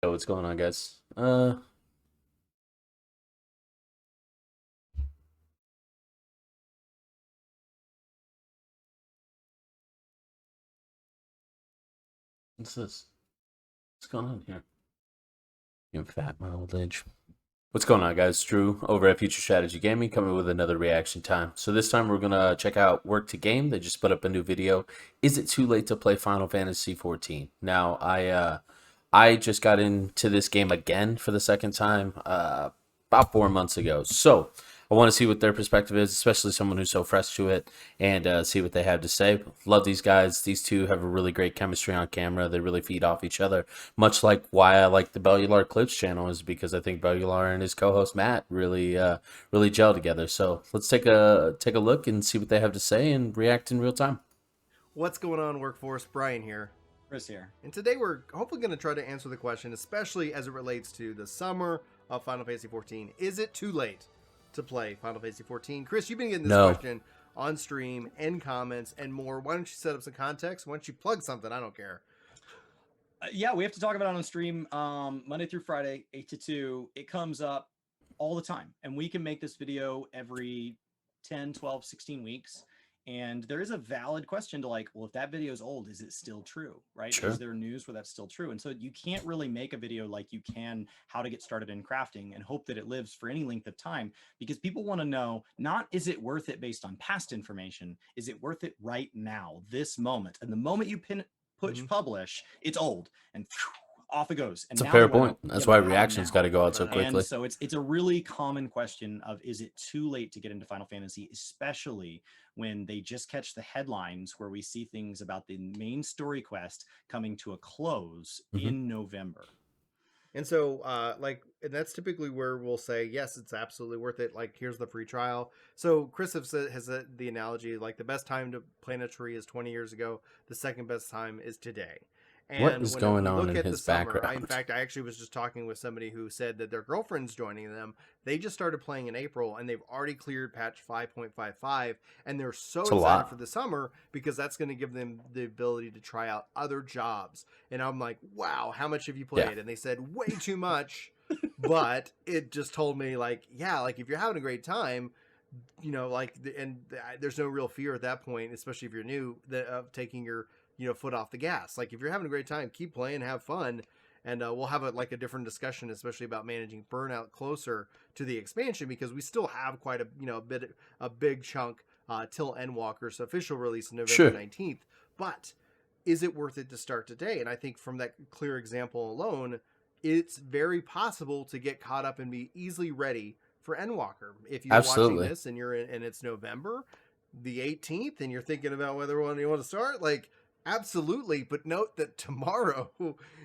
Yo, what's going on, guys? What's this? What's going on here? You fat my old age. What's going on, guys? Drew over at Future Strategy Gaming coming with another reaction time. So this time we're gonna check out Work to Game. They just put up a new video. Is it too late to play Final Fantasy 14? Now, I just got into this game again for the second time about 4 months ago. So I want to see what their perspective is, especially someone who's so fresh to it, and see what they have to say. Love these guys. These two have a really great chemistry on camera. They really feed off each other, much like why I like the Bellular Clips channel is because I think Bellular and his co-host Matt really gel together. So let's take a look and see what they have to say and react in real time. What's going on, Workforce? Brian here. Chris here. And today we're hopefully going to try to answer the question, especially as it relates to the summer of Final Fantasy XIV. Is it too late to play Final Fantasy XIV? Chris, you've been getting this question on stream, in comments, and more. Why don't you set up some context? Why don't you plug something? I don't care. Yeah, we have to talk about it on stream Monday through Friday, 8 to 2. It comes up all the time. And we can make this video every 10, 12, 16 weeks. And there is a valid question to like, well, if that video is old, is it still true, right? Sure. Is there news where that's still true? And so you can't really make a video like you can how to get started in crafting and hope that it lives for any length of time, because people want to know, not is it worth it based on past information? Is it worth it right now, this moment? And the moment you push publish, it's old and off it goes. And it's a fair point. That's why reactions got to go out so quickly. And so it's a really common question of, is it too late to get into Final Fantasy, especially when they just catch the headlines where we see things about the main story quest coming to a close in November. And so, and that's typically where we'll say, yes, it's absolutely worth it. Like, here's the free trial. So Chris has the analogy, like the best time to plant a tree is 20 years ago. The second best time is today. And what is going on in his background? In fact, I actually was just talking with somebody who said that their girlfriend's joining them. They just started playing in April, and they've already cleared patch 5.55, and they're so excited for the summer because that's going to give them the ability to try out other jobs. And I'm like, wow, how much have you played? Yeah. And they said, way too much. But it just told me, like, yeah, like if you're having a great time, you know, like, there's no real fear at that point, especially if you're new, of taking your foot off the gas. Like if you're having a great time, keep playing, have fun, and we'll have a different discussion, especially about managing burnout closer to the expansion, because we still have quite a big chunk till Endwalker's official release in November 19th. But is it worth it to start today? And I think from that clear example alone, it's very possible to get caught up and be easily ready for Endwalker. If you're watching this and and it's November the 18th and you're thinking about whether you want to start, like, absolutely, but note that tomorrow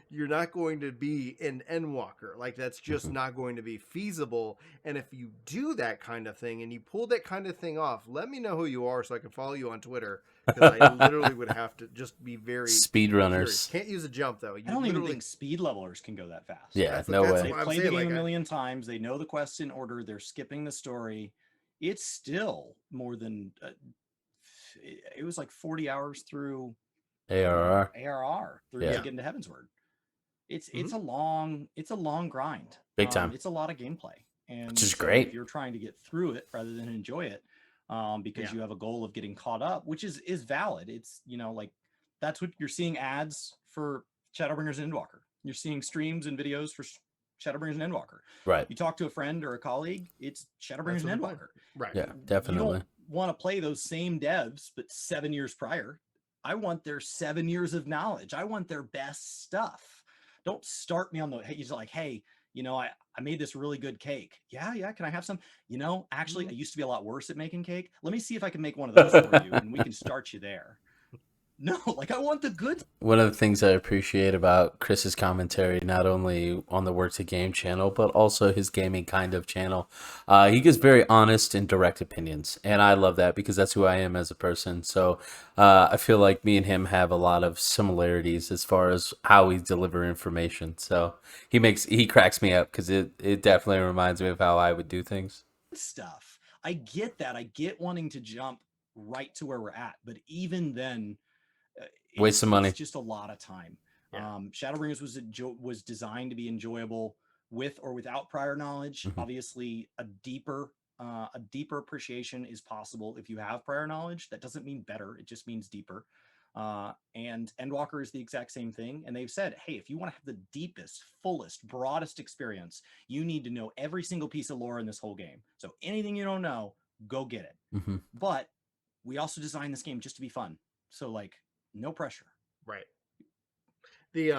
you're not going to be in Endwalker. Like, that's just not going to be feasible. And if you do that kind of thing and you pull that kind of thing off, let me know who you are so I can follow you on Twitter, because I literally would have to just be very speedrunners. Can't use a jump though. I don't even think speed levelers can go that fast. Yeah, no way. They've played the game a million times. They know the quests in order. They're skipping the story. It's still more than it was like 40 hours through ARR through to get into Heavensward. It's a long grind. Big time. It's a lot of gameplay, and which is great if you're trying to get through it rather than enjoy it, because you have a goal of getting caught up, which is valid. It's, you know, like, that's what you're seeing ads for Shadowbringers and Endwalker. You're seeing streams and videos for Shadowbringers and Endwalker. Right. You talk to a friend or a colleague, it's Shadowbringers and Endwalker. Right. Yeah, definitely. You don't want to play those same devs, but 7 years prior. I want their 7 years of knowledge. I want their best stuff. Don't start me on the, hey, you're like, hey, you know, I made this really good cake. Yeah. Can I have some? You know, actually, I used to be a lot worse at making cake. Let me see if I can make one of those for you, and we can start you there. No, like, I want the good. One of the things I appreciate about Chris's commentary, not only on the Work to Game channel, but also his gaming kind of channel, he gives very honest and direct opinions. And I love that because that's who I am as a person. So I feel like me and him have a lot of similarities as far as how we deliver information. So he cracks me up because it definitely reminds me of how I would do things. Stuff. I get that. I get wanting to jump right to where we're at. But even then, waste some money. It's just a lot of time. Yeah. Shadowbringers was designed to be enjoyable with or without prior knowledge. Mhm. Obviously, a deeper appreciation is possible if you have prior knowledge. That doesn't mean better; it just means deeper. And Endwalker is the exact same thing. And they've said, hey, if you want to have the deepest, fullest, broadest experience, you need to know every single piece of lore in this whole game. So anything you don't know, go get it. Mm-hmm. But we also designed this game just to be fun. So like, no pressure. Right. The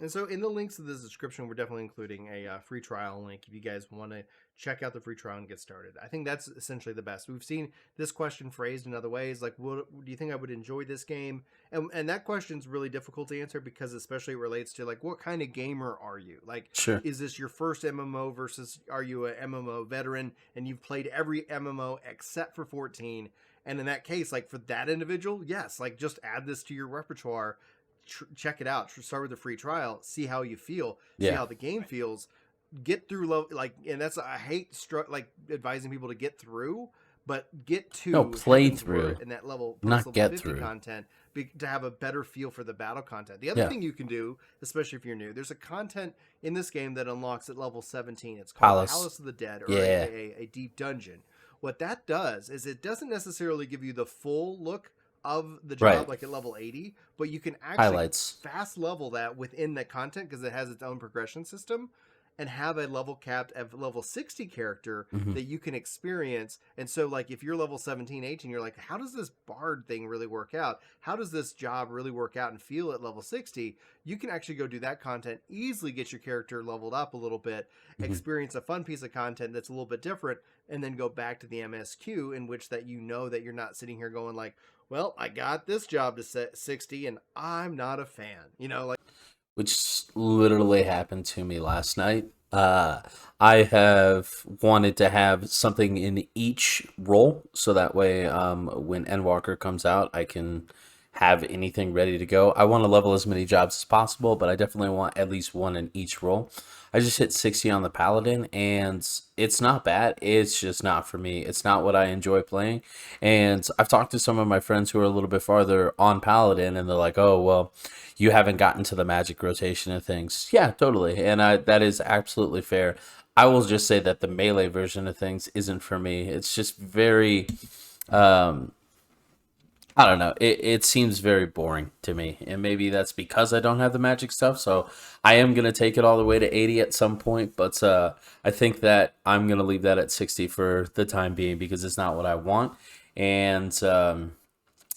and so in the links to this description, we're definitely including a free trial link if you guys want to check out the free trial and get started. I think that's essentially the best. We've seen this question phrased in other ways, like, "What do you think I would enjoy this game?" And that question's really difficult to answer because especially it relates to like what kind of gamer are you? Like, Sure. is this your first MMO versus are you a MMO veteran and you've played every MMO except for 14? And in that case, like for that individual, yes, like just add this to your repertoire. Check it out. Start with a free trial. See how you feel. See how the game feels. Get through like, and that's I hate like advising people to get through, but get to play through and that level, not level get 50 through content to have a better feel for the battle content. The other thing you can do, especially if you're new, there's a content in this game that unlocks at level 17. It's called Palace of the Dead, or a deep dungeon. What that does is it doesn't necessarily give you the full look of the job like at level 80, but you can actually fast level that within the content because it has its own progression system and have a level capped at level 60 character that you can experience. And so like if you're level 17, 18, you're like, how does this bard thing really work out? How does this job really work out and feel at level 60? You can actually go do that content, easily get your character leveled up a little bit, experience a fun piece of content that's a little bit different, and then go back to the MSQ in which that you know that you're not sitting here going like, well, I got this job to set 60 and I'm not a fan, you know, like, which literally happened to me last night. I have wanted to have something in each role so that way when Endwalker comes out, I can have anything ready to go. I want to level as many jobs as possible, but I definitely want at least one in each role. I just hit 60 on the Paladin, and it's not bad. It's just not for me. It's not what I enjoy playing. And I've talked to some of my friends who are a little bit farther on Paladin, and they're like, oh, well, you haven't gotten to the magic rotation of things. Yeah, totally. And that is absolutely fair. I will just say that the melee version of things isn't for me. It's just very... I don't know. It seems very boring to me. And maybe that's because I don't have the magic stuff. So I am going to take it all the way to 80 at some point. But I think that I'm going to leave that at 60 for the time being because it's not what I want. And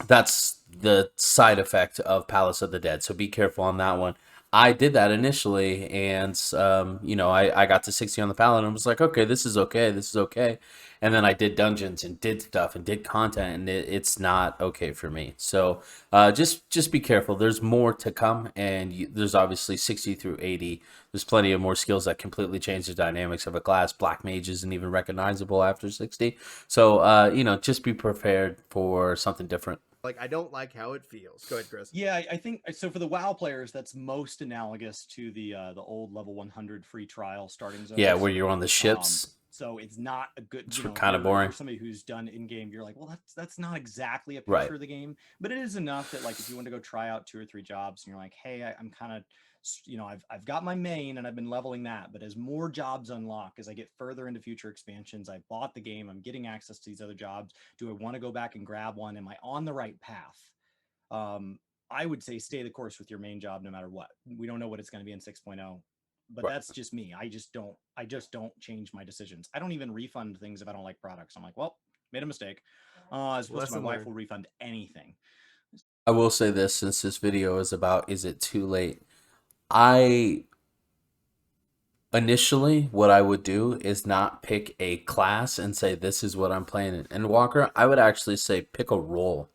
that's the side effect of Palace of the Dead. So be careful on that one. I did that initially, and I got to 60 on the Paladin and was like, okay, this is okay, this is okay. And then I did dungeons and did stuff and did content, and it's not okay for me. So just be careful. There's more to come, and there's obviously 60 through 80. There's plenty of more skills that completely change the dynamics of a class. Black Mage isn't even recognizable after 60. So just be prepared for something different. Like, I don't like how it feels. Go ahead, Chris. Yeah, I think so. For the WoW players, that's most analogous to the old level 100 free trial starting zone. Yeah, where you're on the ships. So it's not a good. It's kind of boring. For somebody who's done in game, you're like, well, that's not exactly a picture of the game, but it is enough that like if you want to go try out 2 or 3 jobs, and you're like, hey, I'm kind of, I've got my main and I've been leveling that, but as more jobs unlock, as I get further into future expansions, I bought the game, I'm getting access to these other jobs. Do I want to go back and grab one? Am I on the right path? I would say stay the course with your main job no matter what. We don't know what it's going to be in 6.0, but that's just me. I just don't change my decisions. I don't even refund things if I don't like products. I'm like, well, made a mistake. As opposed to my wife will refund anything. I will say this, since this video is about, is it too late? Initially, what I would do is not pick a class and say, this is what I'm playing in Endwalker. I would actually say pick a role.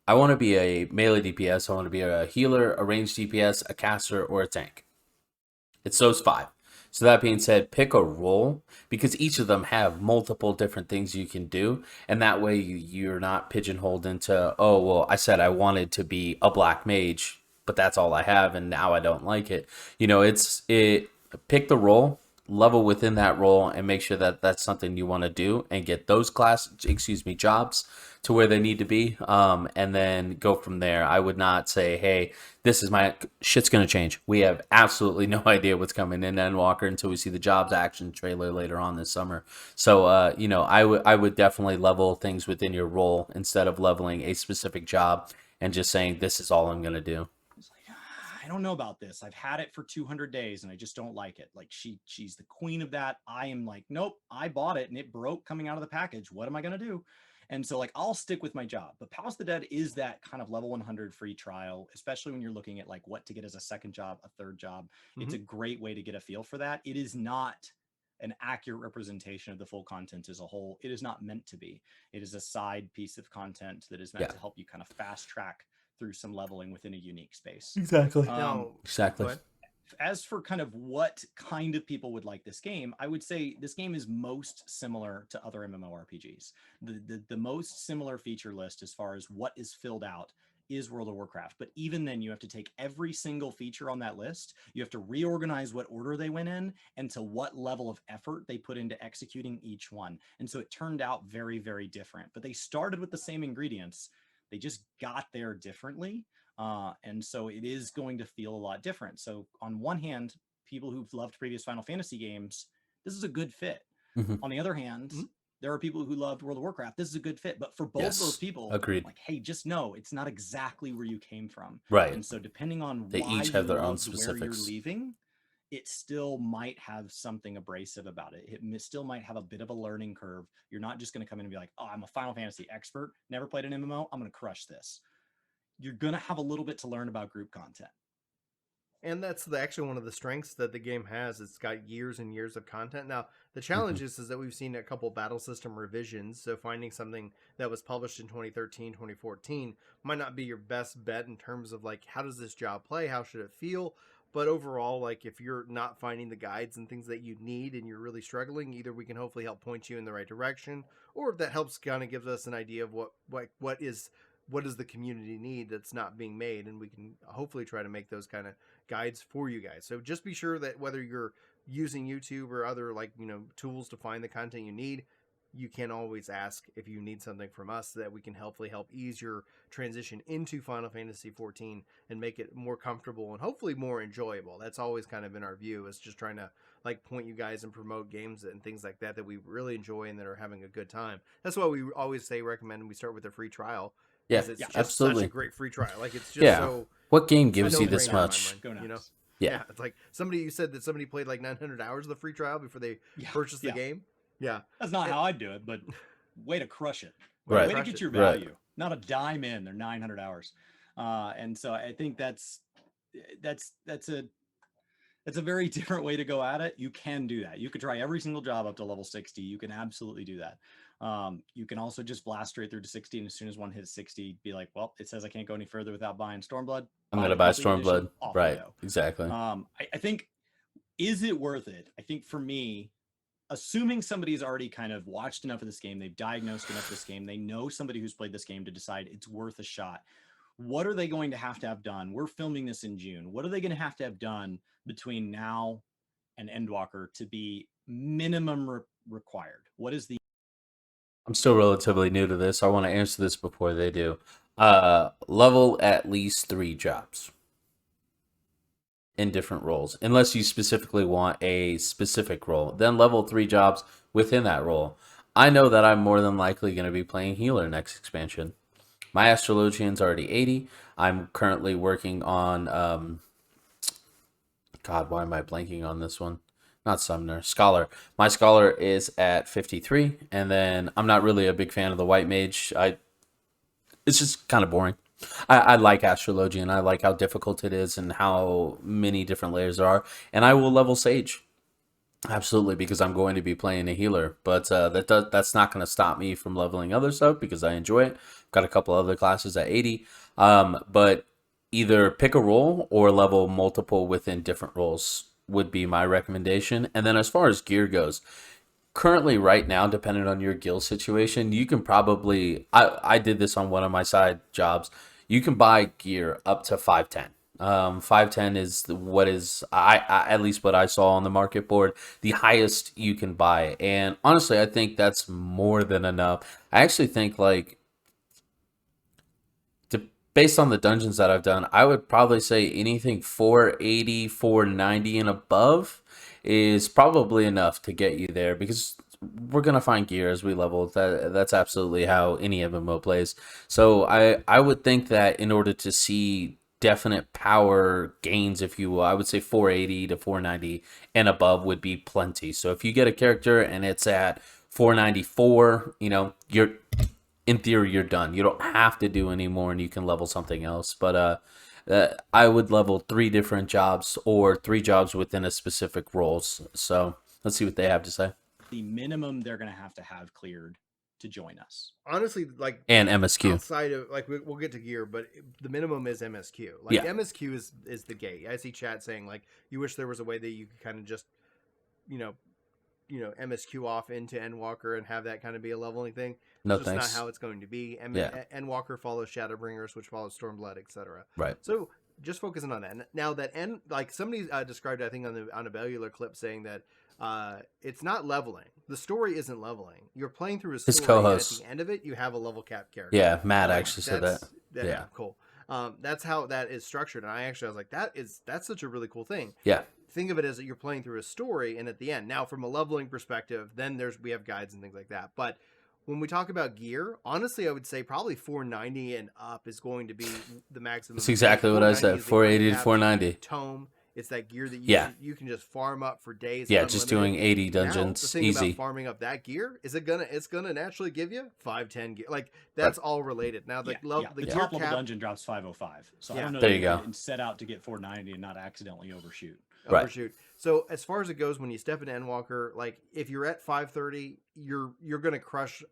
I want to be a melee DPS, I want to be a healer, a ranged DPS, a caster, or a tank. It's those 5. So that being said, pick a role because each of them have multiple different things you can do. And that way you're not pigeonholed into, oh, well, I said I wanted to be a black mage, but that's all I have and now I don't like it. Pick the role, level within that role and make sure that that's something you want to do and get those jobs to where they need to be, and then go from there. I would not say, hey, this is my shit's going to change. We have absolutely no idea what's coming in Endwalker until we see the jobs action trailer later on this summer. So, I would definitely level things within your role instead of leveling a specific job and just saying, this is all I'm going to do. It's like, I don't know about this. I've had it for 200 days and I just don't like it. Like she's the queen of that. I am like, nope, I bought it and it broke coming out of the package. What am I going to do? And so like, I'll stick with my job. But Palace of the Dead is that kind of level 100 free trial, especially when you're looking at like what to get as a second job, a third job. Mm-hmm. It's a great way to get a feel for that. It is not an accurate representation of the full content as a whole. It is not meant to be. It is a side piece of content that is meant to help you kind of fast track through some leveling within a unique space. Exactly. Exactly. As for kind of what kind of people would like this game, I would say this game is most similar to other MMORPGs. The most similar feature list as far as what is filled out is World of Warcraft. But even then, you have to take every single feature on that list. You have to reorganize what order they went in and to what level of effort they put into executing each one. And so it turned out very, very different. But they started with the same ingredients. They just got there differently. And so it is going to feel a lot different. So on one hand, people who've loved previous Final Fantasy games, this is a good fit. Mm-hmm. On the other hand, there are people who loved World of Warcraft. This is a good fit. But for both those people, agreed. Like, hey, just know it's not exactly where you came from. Right. And so depending on they why each have their own where specifics. you're leaving, it still might have something abrasive about it. It still might have a bit of a learning curve. You're not just going to come in and be like, oh, I'm a Final Fantasy expert, never played an MMO, I'm going to crush this. You're going to have a little bit to learn about group content. And that's actually one of the strengths that the game has. It's got years and years of content. Now, the challenge is that we've seen a couple battle system revisions. So finding something that was published in 2013, 2014 might not be your best bet in terms of like, how does this job play? How should it feel? But overall, like if you're not finding the guides and things that you need and you're really struggling, either we can hopefully help point you in the right direction, or that helps kind of gives us an idea of what is the community need that's not being made, and we can hopefully try to make those kind of guides for you guys. So just be sure that whether you're using YouTube or other tools to find the content you need, you can always ask if you need something from us so that we can hopefully help ease your transition into Final Fantasy XIV and make it more comfortable and hopefully more enjoyable. That's always kind of been our view, is just trying to like point you guys and promote games and things like that we really enjoy and that are having a good time. That's why we always recommend we start with a free trial. Yeah, it's just absolutely. such a great free trial. Like it's just so. What game gives you this much? Yeah, it's like you said that somebody played like 900 hours of the free trial before they purchased the game. Yeah, that's not how I do it, but way to crush it. Right. Way to get your value. Not a dime in. They're 900 hours, and so I think that's a very different way to go at it. You can do that. You could try every single job up to level 60. You can absolutely do that. You can also just blast straight through to 60, and as soon as one hits 60, be like, well, it says I can't go any further without buying Stormblood. I'm going to buy Stormblood. Right. Exactly. I think, is it worth it? I think for me, assuming somebody's already kind of watched enough of this game, they've diagnosed enough of this game, they know somebody who's played this game to decide it's worth a shot. What are they going to have done? We're filming this in June. What are they going to have done between now and Endwalker to be minimum required? What is the... I'm still relatively new to this. I want to answer this before they do. Level at least 3 jobs in different roles, unless you specifically want a specific role. Then level 3 jobs within that role. I know that I'm more than likely going to be playing healer next expansion. My Astrologian's already 80. I'm currently working on... God, why am I blanking on this one? Not Summoner, Scholar. My Scholar is at 53, and then I'm not really a big fan of the White Mage. It's just kind of boring. I like Astrologian. I like how difficult it is and how many different layers there are. And I will level Sage. Absolutely, because I'm going to be playing a healer. But that's not going to stop me from leveling other stuff because I enjoy it. Got a couple other classes at 80. But either pick a role or level multiple within different roles would be my recommendation. And then as far as gear goes, currently right now, depending on your guild situation, you can probably, I did this on one of my side jobs, you can buy gear up to 510. 510 is what is I at least what I saw on the market board, the highest you can buy. And honestly, I think that's more than enough. I actually think like based on the dungeons that I've done, I would probably say anything 480, 490 and above is probably enough to get you there because we're gonna find gear as we level. That's absolutely how any MMO plays. So I would think that in order to see definite power gains, if you will, I would say 480 to 490 and above would be plenty. So if you get a character and it's at 494, you're in theory you're done. You don't have to do any more and you can level something else. But I would level 3 different jobs or 3 jobs within a specific roles. So let's see what they have to say. The minimum they're going to have cleared to join us. Honestly, like, and MSQ outside of, like, we'll get to gear, but the minimum is MSQ. Like, Yeah. MSQ is the gate. I see chat saying, like, you wish there was a way that you could kind of just, you know, MSQ off into Endwalker and have that kind of be a leveling thing. No It's just thanks. not how it's going to be. Yeah. Endwalker follows Shadowbringers, which follows Stormblood, etc. Right. So just focusing on that. Now that like somebody described, I think on a Bellular clip, saying that it's not leveling. The story isn't leveling. You're playing through a story. His co-host. And at the end of it, you have a level cap character. Yeah, Matt Like, actually said that. Yeah, cool. That's how that is structured. And I was like, that's such a really cool thing. Yeah. Think of it as that you're playing through a story, and at the end, now from a leveling perspective, then we have guides and things like that. But when we talk about gear, honestly, I would say probably 490 and up is going to be the maximum. That's exactly what I said. 480 to 490. Tome. It's that gear that you can just farm up for days. Yeah, just doing 80 dungeons, now, the thing easy. About farming up that gear is it's gonna naturally give you 510 gear. Like that's all related. Now the top level dungeon drops 505. So I don't know. There you go. And set out to get 490 and not accidentally overshoot. Overshoot. So as far as it goes, when you step into Endwalker, like if you're at 530, you're gonna crush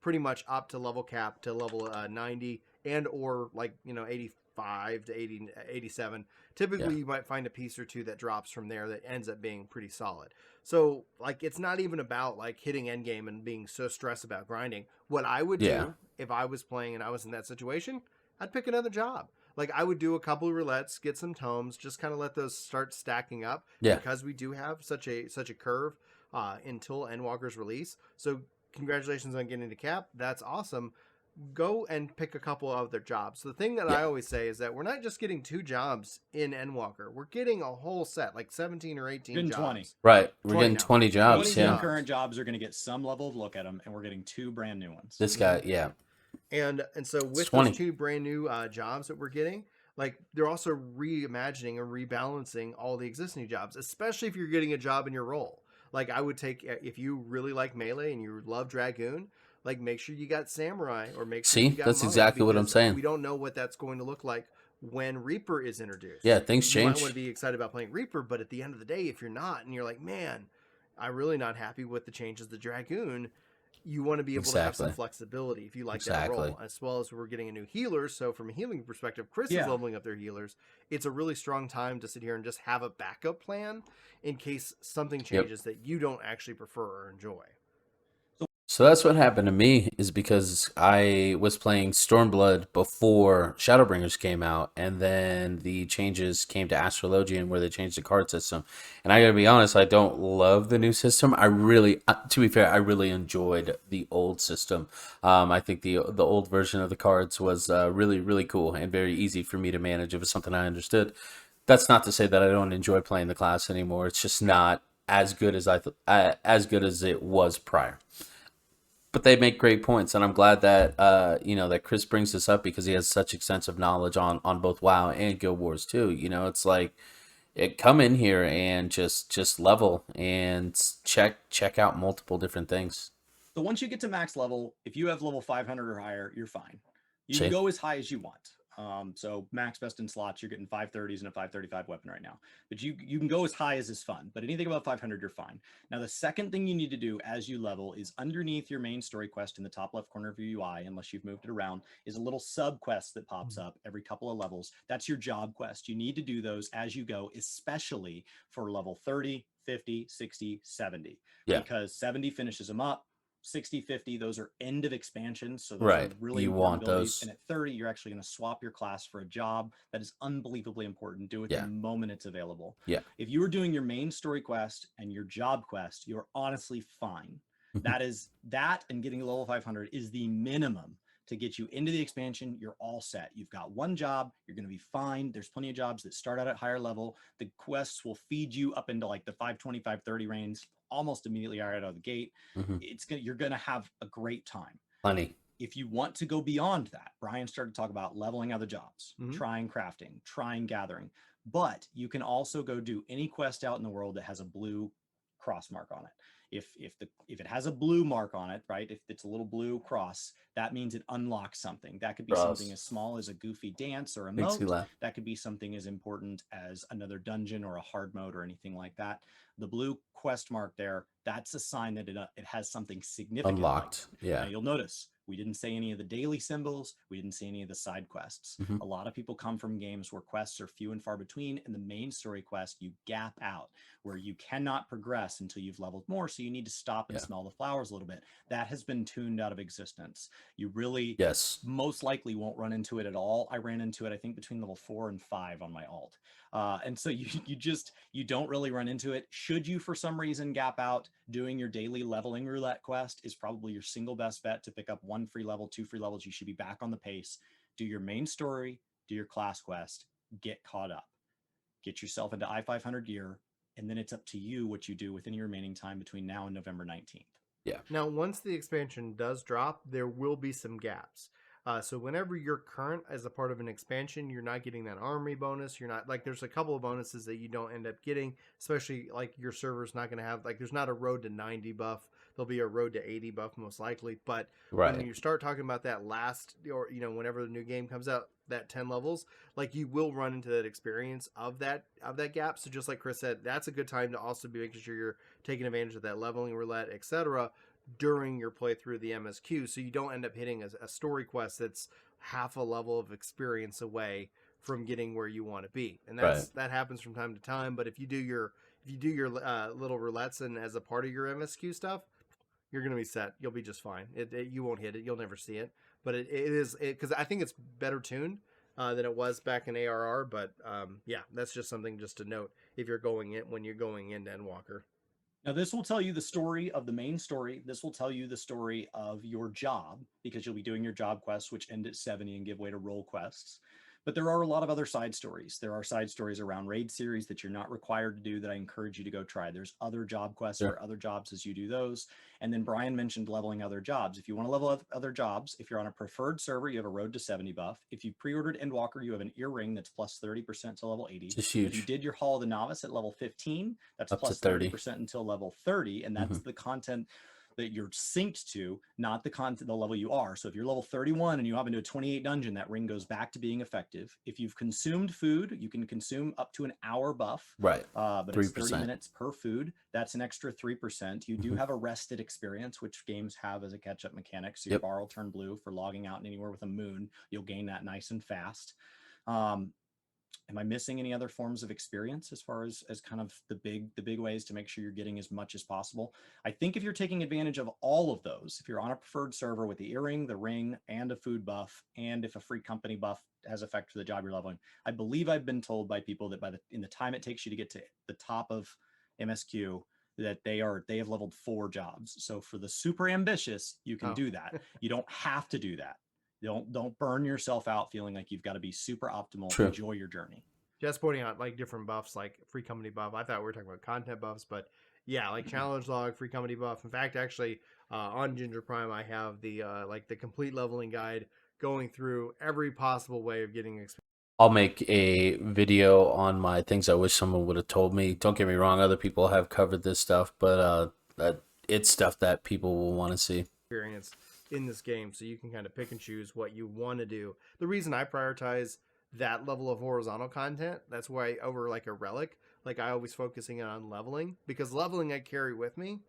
pretty much up to level cap to level 90 and or 85 to 80, 87. Typically, you might find a piece or two that drops from there that ends up being pretty solid. So, like, it's not even about, like, hitting endgame and being so stressed about grinding. What I would do if I was playing and I was in that situation, I'd pick another job. Like, I would do a couple of roulettes, get some tomes, just kind of let those start stacking up. Yeah. Because we do have such a curve until Endwalker's release. So, congratulations on getting to cap. That's awesome. Go and pick a couple of their jobs. The thing that I always say is that we're not just getting 2 jobs in Endwalker. We're getting a whole set, like 17 or 18 jobs. 20. Right. We're getting 20 jobs. 20 current jobs are going to get some level of look at them, and we're getting 2 brand new ones. This guy, yeah. And so with those 2 brand new jobs that we're getting, like they're also reimagining and rebalancing all the existing jobs, especially if you're getting a job in your role. Like I would take, if you really like melee and you love Dragoon, like make sure you got Samurai or make sure you got that's Monk, exactly what I'm saying. We don't know what that's going to look like when Reaper is introduced. Yeah, things change. You might want to be excited about playing Reaper, but at the end of the day, if you're not and you're like, man, I'm really not happy with the changes to Dragoon, you want to be able to have some flexibility if you like that role, as well as we're getting a new healer. So from a healing perspective, Chris is leveling up their healers. It's a really strong time to sit here and just have a backup plan in case something changes that you don't actually prefer or enjoy. So that's what happened to me, is because I was playing Stormblood before Shadowbringers came out, and then the changes came to Astrologian where they changed the card system. And I gotta be honest, I don't love the new system. I really, to be fair, I really enjoyed the old system. I think the old version of the cards was really, really cool and very easy for me to manage. It was something I understood. That's not to say that I don't enjoy playing the class anymore. It's just not as good as as good as it was prior. But they make great points, and I'm glad that that Chris brings this up because he has such extensive knowledge on both WoW and Guild Wars too. It's like come in here and just level and check out multiple different things. So once you get to max level, if you have level 500 or higher, you're fine. You can go as high as you want. So max best in slots, you're getting 530s and a 535 weapon right now. But you can go as high as is fun. But anything above 500, you're fine. Now, the second thing you need to do as you level is underneath your main story quest in the top left corner of your UI, unless you've moved it around, is a little sub quest that pops up every couple of levels. That's your job quest. You need to do those as you go, especially for level 30, 50, 60, 70. Yeah. Because 70 finishes them up. 60, 50, those are end of expansions. So those Right. are really You important want abilities. those. And at 30, you're actually going to swap your class for a job that is unbelievably important. Do it Yeah. the moment it's available. Yeah. If you were doing your main story quest and your job quest, you're honestly fine. That and getting level 500 is the minimum to get you into the expansion. You're all set. You've got one job. You're going to be fine. There's plenty of jobs that start out at higher level. The quests will feed you up into like the 520, 530 range almost immediately right out of the gate. You're going to have a great time. Plenty. If you want to go beyond that, Brian started to talk about leveling other jobs, trying crafting, trying gathering, but you can also go do any quest out in the world that has a blue cross mark on it. If it has a blue mark on it, right? If it's a little blue cross, that means it unlocks something. That could be something as small as a goofy dance or a emote. That could be something as important as another dungeon or a hard mode or anything like that. The blue quest mark there, that's a sign that it has something significant Unlocked. Yeah. Now you'll notice we didn't say any of the daily symbols. We didn't say any of the side quests. A lot of people come from games where quests are few and far between. In the main story quest, you gap out where you cannot progress until you've leveled more. So you need to stop and smell the flowers a little bit. That has been tuned out of existence. You really most likely won't run into it at all. I ran into it, I think, between level 4 and 5 on my alt. And so you don't really run into it. Should you for some reason gap out, doing your daily leveling roulette quest is probably your single best bet to pick up 1 free level, 2 free levels. You should be back on the pace. Do your main story, do your class quest, get caught up, get yourself into I-500 gear, and then it's up to you what you do within your remaining time between now and November 19th. Yeah. Now, once the expansion does drop, there will be some gaps. So whenever you're current as a part of an expansion, you're not getting that armory bonus. You're not, like, there's a couple of bonuses that you don't end up getting, especially like your server's not going to have, like, there's not a road to 90 buff. There'll be a road to 80 buff most likely. But when you start talking about that last, or, whenever the new game comes out, that 10 levels, like, you will run into that experience of that gap. So just like Chris said, that's a good time to also be making sure you're taking advantage of that leveling roulette, etc., during your playthrough of the MSQ, so you don't end up hitting a story quest that's half a level of experience away from getting where you want to be. And that happens from time to time. But if you do your little roulettes and as a part of your MSQ stuff, you're going to be set. You'll be just fine. You won't hit it. You'll never see it. But it is because I think it's better tuned than it was back in ARR. But yeah, that's just something just to note if you're going in when you're going into Endwalker. Now, this will tell you the story of the main story. This will tell you the story of your job, because you'll be doing your job quests, which end at 70 and give way to role quests. But there are a lot of other side stories. There are side stories around raid series that you're not required to do that I encourage you to go try. There's other job quests for other jobs as you do those. And then Brian mentioned leveling other jobs. If you want to level up other jobs, if you're on a preferred server, you have a road to 70 buff. If you pre-ordered Endwalker, you have an earring that's plus 30% to level 80. It's huge. If you did your Hall of the Novice at level 15, that's up plus to 30% until level 30. And that's the content that you're synced to, not the level you are. So if you're level 31 and you hop into a 28 dungeon, that ring goes back to being effective. If you've consumed food, you can consume up to an hour buff. But 3%. It's 30 minutes per food. That's an extra 3%. You do have a rested experience, which games have as a catch-up mechanic. So your bar will turn blue for logging out anywhere with a moon. You'll gain that nice and fast. Am I missing any other forms of experience as far as kind of the big ways to make sure you're getting as much as possible? I think if you're taking advantage of all of those, if you're on a preferred server with the earring, the ring, and a food buff, and if a free company buff has effect for the job you're leveling, I believe I've been told by people that in the time it takes you to get to the top of MSQ, that they have leveled 4 jobs. So for the super ambitious, you can do that. You don't have to do that. Don't burn yourself out feeling like you've got to be super optimal. True. Enjoy your journey. Just pointing out like different buffs, like free company buff. I thought we were talking about content buffs, but yeah, like challenge log, free company buff. In fact, actually, on Ginger Prime, I have the like the complete leveling guide going through every possible way of getting experience. I'll make a video on my things I wish someone would have told me. Don't get me wrong, other people have covered this stuff, but it's stuff that people will want to see. Experience in this game, so you can kind of pick and choose what you want to do. The reason I prioritize that level of horizontal content, that's why over like a relic, like I always focusing on leveling, because leveling I carry with me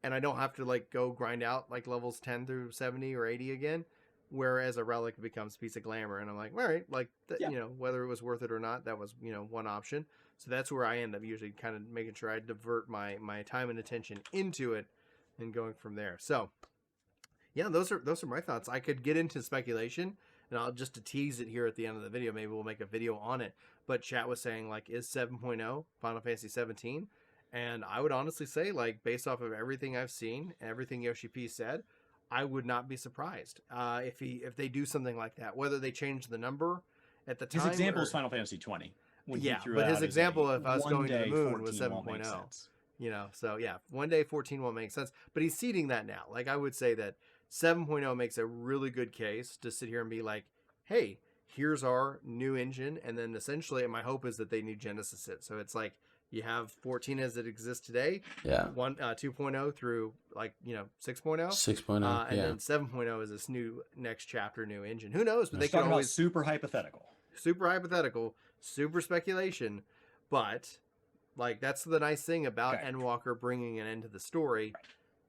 and I don't have to like go grind out like levels 10 through 70 or 80 again, whereas a relic becomes a piece of glamour, and I'm like, all right, like whether it was worth it or not, that was one option. So that's where I end up usually kind of making sure I divert my time and attention into it and going from there. So Yeah, those are my thoughts. I could get into speculation, and I'll just to tease it here at the end of the video. Maybe we'll make a video on it. But chat was saying like, is 7.0 Final Fantasy 17? And I would honestly say, like, based off of everything I've seen, everything Yoshi P said, I would not be surprised if they do something like that. Whether they change the number at the time. His example is Final Fantasy 20. Yeah, but his example, if I was going to the moon, was 7.0. You know, so yeah, one day 14 won't make sense. But he's seeding that now. Like, I would say that 7.0 makes a really good case to sit here and be like, hey, here's our new engine. And then essentially, my hope is that they new Genesis it. So it's like you have 14 as it exists today. Yeah. 2.0 through, like, 6.0. 6.0. And then 7.0 is this new next chapter, new engine. Who knows? But They could always super hypothetical, super speculation. But like, that's the nice thing about Endwalker bringing an end to the story,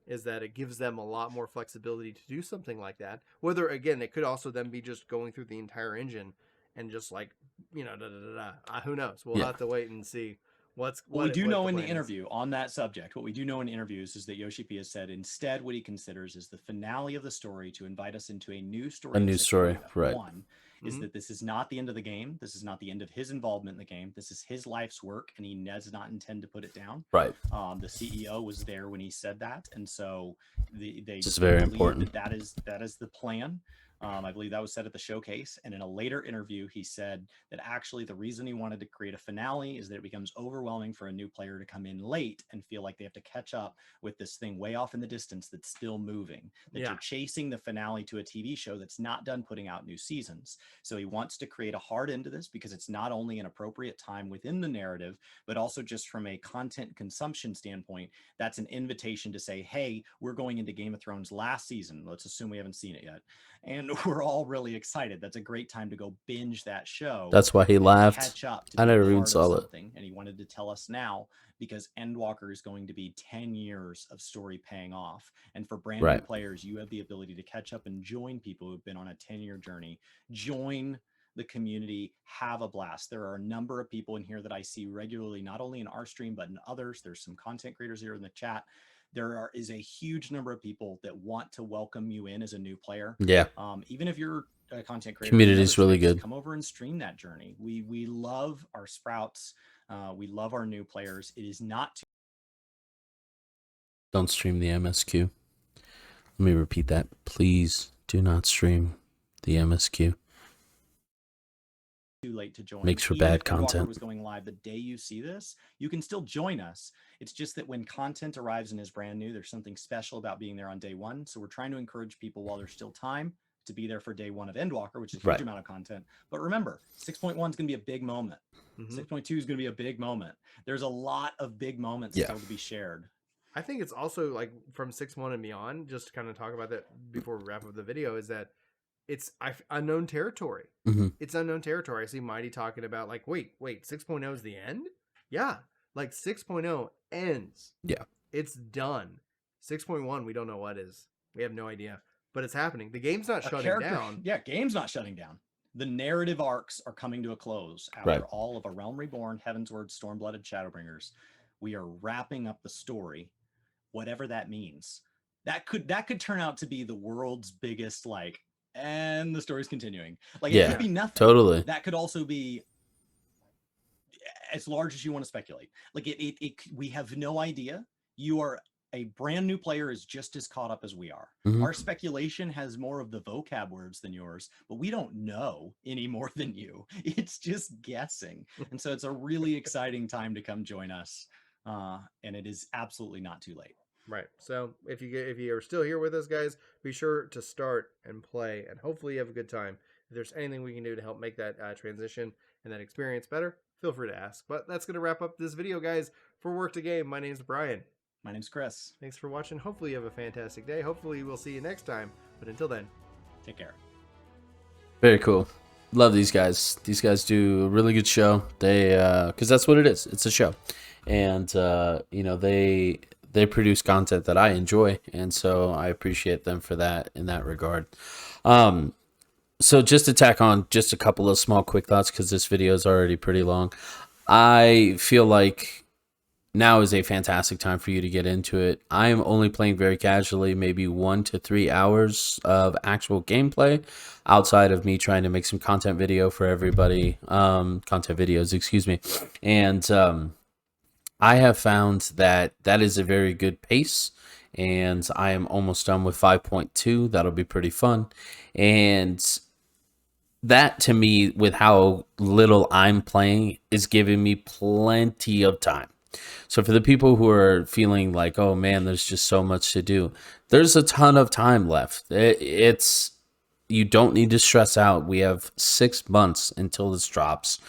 is that it gives them a lot more flexibility to do something like that. Whether, again, it could also then be just going through the entire engine and just like, who knows? We'll have to wait and see. What we do know in the interview on that subject, what we do know in interviews is that Yoshi P has said instead what he considers is the finale of the story to invite us into a new story. A new story, right. One is that this is not the end of the game. This is not the end of his involvement in the game. This is his life's work, and he does not intend to put it down. Right. The CEO was there when he said that, and so they just very important. That is the plan. I believe that was said at the showcase. And in a later interview, he said that actually the reason he wanted to create a finale is that it becomes overwhelming for a new player to come in late and feel like they have to catch up with this thing way off in the distance that's still moving, that you're chasing the finale to a TV show that's not done putting out new seasons. So he wants to create a hard end to this because it's not only an appropriate time within the narrative, but also just from a content consumption standpoint, that's an invitation to say, hey, we're going into Game of Thrones last season. Let's assume we haven't seen it yet. And we're all really excited. That's a great time to go binge that show. That's why he laughed. Catch up. I never even saw it. And he wanted to tell us now because Endwalker is going to be 10 years of story paying off. And for brand new players, you have the ability to catch up and join people who've been on a 10-year journey. Join the community, have a blast. There are a number of people in here that I see regularly, not only in our stream, but in others. There's some content creators here in the chat. There is a huge number of people that want to welcome you in as a new player. Yeah. Even if you're a content creator, community is really good. Come over and stream that journey. We love our sprouts. We love our new players. It is not. Don't stream the MSQ. Let me repeat that. Please do not stream the MSQ. Too late to join. Makes for Even bad if Endwalker content. Was going live the day you see this, you can still join us. It's just that when content arrives and is brand new, there's something special about being there on day one. So we're trying to encourage people while there's still time to be there for day one of Endwalker, which is a huge amount of content. But remember, 6.1 is going to be a big moment. 6.2 is going to be a big moment. There's a lot of big moments still to be shared. I think it's also like from 6.1 and beyond, just to kind of talk about that before we wrap up the video, is that it's unknown territory. It's unknown territory. I see Mighty talking about like, wait, 6.0 is the end? Yeah. Like 6.0 ends. Yeah. It's done. 6.1, we don't know what is. We have no idea. But it's happening. The game's not shutting down. Yeah, game's not shutting down. The narrative arcs are coming to a close after all of A Realm Reborn, Heavensward, Stormblooded, Shadowbringers. We are wrapping up the story, whatever that means. That could turn out to be the world's biggest, like, and the story's continuing. Like, it could be nothing. Totally. That could also be as large as you want to speculate. Like, we have no idea. You are a brand new player is just as caught up as we are. Our speculation has more of the vocab words than yours, but we don't know any more than you. It's just guessing. And so it's a really exciting time to come join us. And it is absolutely not too late. Right. So if you are still here with us, guys, be sure to start and play, and hopefully you have a good time. If there's anything we can do to help make that transition and that experience better, feel free to ask. But that's going to wrap up this video, guys. For Work to Game, my name's Brian. My name's Chris. Thanks for watching. Hopefully you have a fantastic day. Hopefully we'll see you next time. But until then, take care. Very cool. Love these guys. These guys do a really good show. They, because that's what it is. It's a show. And, you know, they produce content that I enjoy. And so I appreciate them for that in that regard. So just to tack on just a couple of small quick thoughts, because this video is already pretty long. I feel like now is a fantastic time for you to get into it. I am only playing very casually, maybe 1 to 3 hours of actual gameplay outside of me trying to make some content video for everybody, content videos, excuse me. And I have found that that is a very good pace, and I am almost done with 5.2. That'll be pretty fun. And that to me, with how little I'm playing, is giving me plenty of time. So for the people who are feeling like, oh man, there's just so much to do, there's a ton of time left. It's you don't need to stress out. We have 6 months until this drops.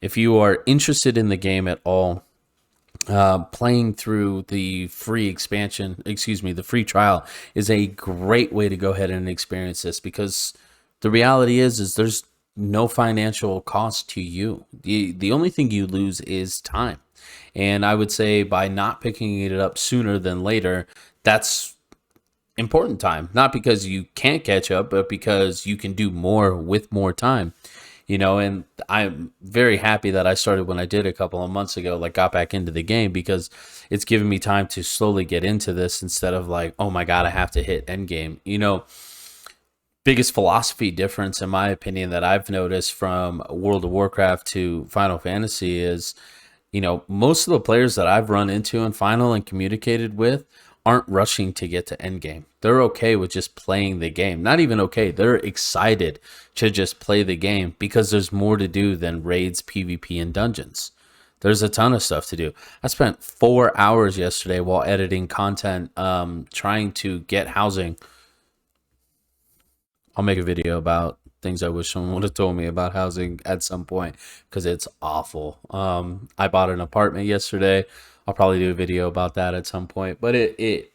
If you are interested in the game at all, playing through the free expansion, excuse me, the free trial is a great way to go ahead and experience this, because the reality is there's no financial cost to you. The only thing you lose is time. And I would say by not picking it up sooner than later, that's important time. Not because you can't catch up, but because you can do more with more time. And I'm very happy that I started when I did a couple of months ago, like got back into the game, because it's given me time to slowly get into this instead of like, oh my God, I have to hit end game. Biggest philosophy difference, in my opinion, that I've noticed from World of Warcraft to Final Fantasy is, most of the players that I've run into in Final and communicated with aren't rushing to get to endgame. They're okay with just playing the game. Not even okay. They're excited to just play the game because there's more to do than raids, PvP, and dungeons. There's a ton of stuff to do. I spent 4 hours yesterday while editing content, trying to get housing. I'll make a video about things I wish someone would have told me about housing at some point, because it's awful. I bought an apartment yesterday. I'll probably do a video about that at some point, but it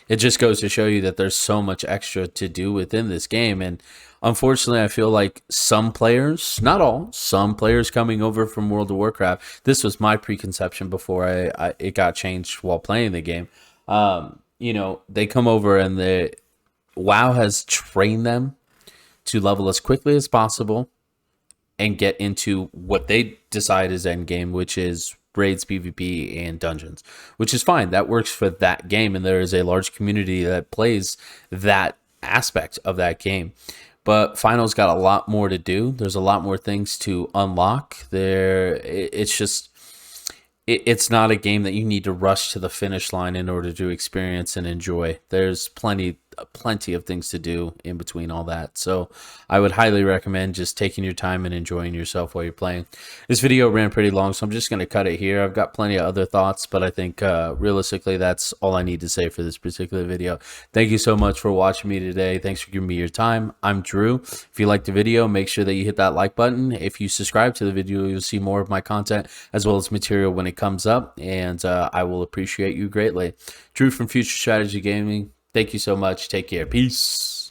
just goes to show you that there's so much extra to do within this game. And unfortunately, I feel like some players, not all, some players coming over from World of Warcraft, this was my preconception before it got changed while playing the game. They come over and WoW has trained them to level as quickly as possible and get into what they decide is endgame, which is raids, PvP, and dungeons, which is fine. That works for that game, and there is a large community that plays that aspect of that game. But Final's got a lot more to do. There's a lot more things to unlock. It's not a game that you need to rush to the finish line in order to experience and enjoy. There's plenty of things to do in between all that. So I would highly recommend just taking your time and enjoying yourself while you're playing. This video ran pretty long, so I'm just going to cut it here. I've got plenty of other thoughts, but I think realistically, that's all I need to say for this particular video. Thank you so much for watching me today. Thanks for giving me your time. I'm Drew. If you liked the video, make sure that you hit that like button. If you subscribe to the video, you'll see more of my content as well as material when it comes up, and I will appreciate you greatly. Drew from Future Strategy Gaming. Thank you so much. Take care. Peace.